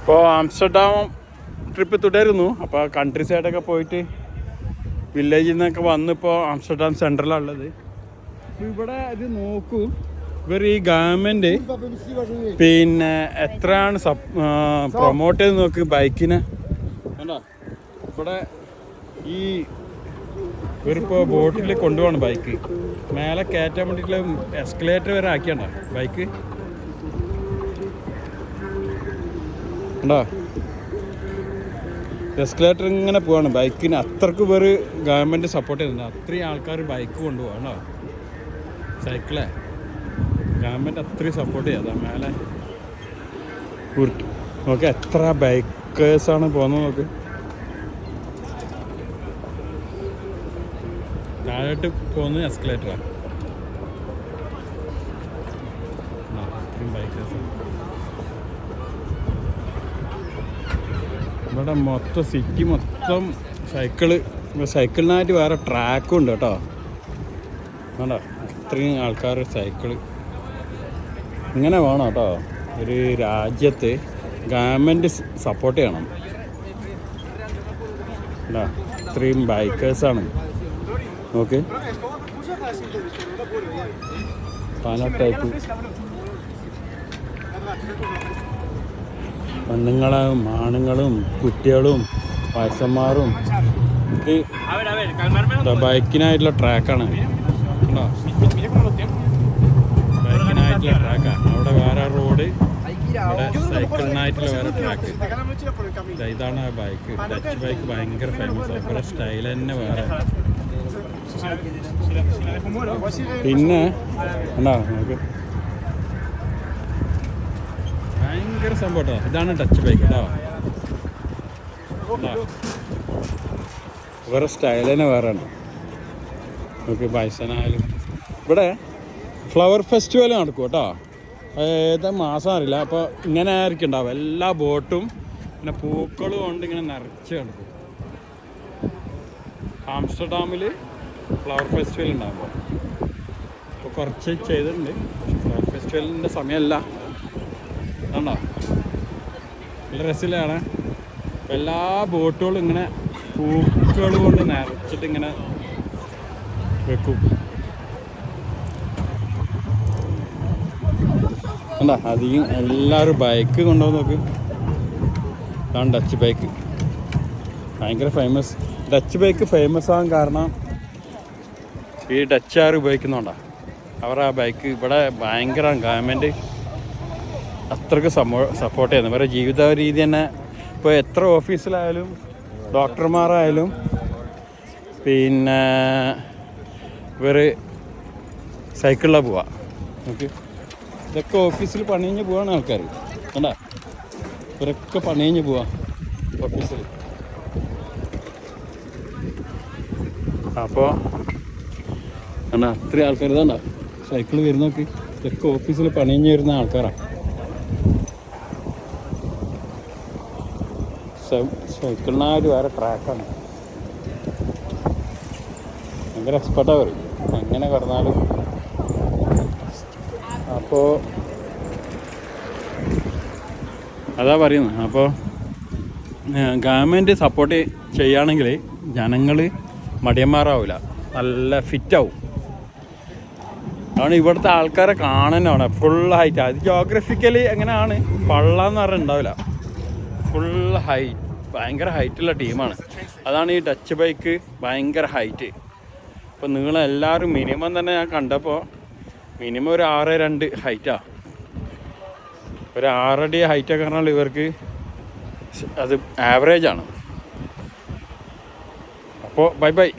ഇപ്പോൾ Amsterdam trip തുടരുന്നു. അപ്പോൾ കൺട്രി സൈഡൊക്കെ പോയിട്ട് വില്ലേജിൽ നിന്നൊക്കെ വന്നിപ്പോൾ ആംസ്റ്റർഡാം സെൻട്രലാണുള്ളത്. അപ്പോൾ ഇവിടെ ഇത് നോക്കൂ, ഇവർ ഈ ഗവൺമെൻറ് പിന്നെ എത്രയാണ് പ്രൊമോട്ട് ചെയ്ത് നോക്ക് ബൈക്കിനെ. കണ്ടോ ഇവിടെ ഈ ഇവരിപ്പോൾ ബോട്ടിൽ കൊണ്ടുപോകണം ബൈക്ക് മേലെ കയറ്റാൻ വേണ്ടിയിട്ടുള്ള എസ്കലേറ്റർ വരെ ആക്കിയണ്ട ബൈക്ക്. കണ്ടോ എസ്കലേറ്റർ ഇങ്ങനെ പോവാണ് ബൈക്കിന്. അത്രക്ക് പേര് ഗവൺമെൻറ് സപ്പോർട്ട് ചെയ്യുന്നുണ്ട്. അത്രയും ആൾക്കാർ ബൈക്ക് കൊണ്ടുപോകണോ സൈക്കിളെ ഗവൺമെൻറ് അത്രയും സപ്പോർട്ട് ചെയ്യാം. അതാ മേലെ നോക്ക് എത്ര ബൈക്കേഴ്സാണ് പോകുന്നത് നോക്ക്. താഴോട്ട് പോകുന്നത് എസ്കലേറ്ററാണ്. അത്രയും ബൈക്കേഴ്സ് ഇവിടെ മൊത്തം സിറ്റി മൊത്തം സൈക്കിളിനായിട്ട് വേറെ ട്രാക്കും ഉണ്ട് കേട്ടോ. വേണ്ട ഇത്രയും ആൾക്കാർ സൈക്കിള് ഇങ്ങനെ വേണം കേട്ടോ. ഒരു രാജ്യത്ത് ഗവൺമെൻറ് സപ്പോർട്ട് ചെയ്യണം. അല്ല ഇത്രയും ബൈക്കേഴ്സാണ് നോക്ക്. പല ടൈപ്പ് പെണ്ണുങ്ങളും ആണുങ്ങളും കുട്ടികളും വയസ്സന്മാരും. ഇത് ബൈക്കിനായിട്ടുള്ള ട്രാക്കാണ്. ബൈക്കിനായിട്ടുള്ള ട്രാക്കാണ്. അവിടെ വേറെ റോഡ്, ഇവിടെ സൈക്കിളിനായിട്ടുള്ള വേറെ ട്രാക്ക്. ഇതാണ് ആ ബൈക്ക്. ടച്ച് ബൈക്ക് ഭയങ്കര ഫേമസ് ആണ്. ഇവിടെ സ്റ്റൈൽ തന്നെ വേറെ. പിന്നെ എന്താ നമുക്ക് ഭയങ്കര സംഭവം കേട്ടോ. ഇതാണ് ടച്ച് ബൈക്ക് കേട്ടോ. വേറെ സ്റ്റൈൽ തന്നെ വേറെ ആണ്. നമുക്ക് വയസ്സനായാലും ഇവിടെ ഫ്ലവർ ഫെസ്റ്റിവൽ നടക്കും കേട്ടോ. ഏതാ മാസം അറിയില്ല. അപ്പോൾ ഇങ്ങനെ ആയിരിക്കും ഉണ്ടാവും. എല്ലാ ബോട്ടും പിന്നെ പൂക്കളും കൊണ്ട് ഇങ്ങനെ നിറച്ച് നടക്കും. ആംസ്റ്റർഡാമിൽ ഫ്ലവർ ഫെസ്റ്റിവൽ ഉണ്ടാകുമ്പോൾ ഇപ്പോൾ കുറച്ച് ചെയ്തിട്ടുണ്ട്. ഫ്ലവർ ഫെസ്റ്റിവലിൻ്റെ സമയമല്ല. കണ്ടോ നല്ല രസത്തിലാണ്. എല്ലാ ബോട്ടുകളും ഇങ്ങനെ പൂക്കൾ കൊണ്ട് നിറച്ചിട്ട് ഇങ്ങനെ വെക്കും. കണ്ടോ അധികം എല്ലാവരും ബൈക്ക് കൊണ്ടുപോകുന്ന നോക്ക്. ഇതാണ് ടച്ച് ബൈക്ക്. ഭയങ്കര ഫേമസ്. ടച്ച് ബൈക്ക് ഫേമസ് ആകാൻ കാരണം ഈ ഡച്ചുകാർ ഉപയോഗിക്കുന്നുണ്ടാ. അവർ ആ ബൈക്ക് ഇവിടെ ഭയങ്കര ഗവൺമെൻറ് അത്രയ്ക്ക് സപ്പോർട്ട് ചെയ്യുന്നു. ഇവരുടെ ജീവിത രീതി തന്നെ. ഇപ്പോൾ എത്ര ഓഫീസിലായാലും ഡോക്ടർമാരായാലും പിന്നെ ഇവർ സൈക്കിളിലാണ് പോവുക. നമുക്ക് ഇതൊക്കെ ഓഫീസിൽ പണി കഴിഞ്ഞ് പോവാണ് ആൾക്കാർ. കണ്ടാ ഇവരൊക്കെ പണി കഴിഞ്ഞ് പോവാ ഓഫീസിൽ. അപ്പോൾ എന്നാ അത്രയും ആൾക്കാർ ഇതാണ്ടാ സൈക്കിൾ വരുന്നൊക്കെ. ഇതൊക്കെ ഓഫീസിൽ പണി കഴിഞ്ഞ് വരുന്ന ആൾക്കാരാണ്. സൈക്കിളിനായിട്ട് വേറെ ട്രാക്കാണ്. ഭയങ്കര എക്സ്പെർട്ടാണ് പറയും എങ്ങനെ കടന്നാലും. അപ്പോൾ അതാ പറയുന്നത്. അപ്പോൾ ഗവൺമെൻറ് സപ്പോർട്ട് ചെയ്യുകയാണെങ്കിൽ ജനങ്ങൾ മടിയന്മാരാവില്ല, നല്ല ഫിറ്റാവും. അതാണ് ഇവിടുത്തെ ആൾക്കാരെ കാണാനാണ് ഫുൾ ഹൈറ്റ്. അത് ജോഗ്രഫിക്കലി എങ്ങനെയാണ് പള്ളാന്ന് പറഞ്ഞാൽ ഉണ്ടാവില്ല. ഫുൾ ഹൈറ്റ്, ഭയങ്കര ഹൈറ്റുള്ള ടീമാണ്. അതാണ് ഈ ടച്ച് ബൈക്ക് ഭയങ്കര ഹൈറ്റ്. ഇപ്പോൾ നിങ്ങൾ എല്ലാവരും മിനിമം തന്നെ ഞാൻ കണ്ടപ്പോൾ മിനിമം ഒരു 6'2" ഹൈറ്റാണ്. ഒരു 6 അടി ഹൈറ്റൊക്കെ പറഞ്ഞാൽ ഇവർക്ക് അത് ആവറേജാണ്. അപ്പോൾ ബൈ ബൈ.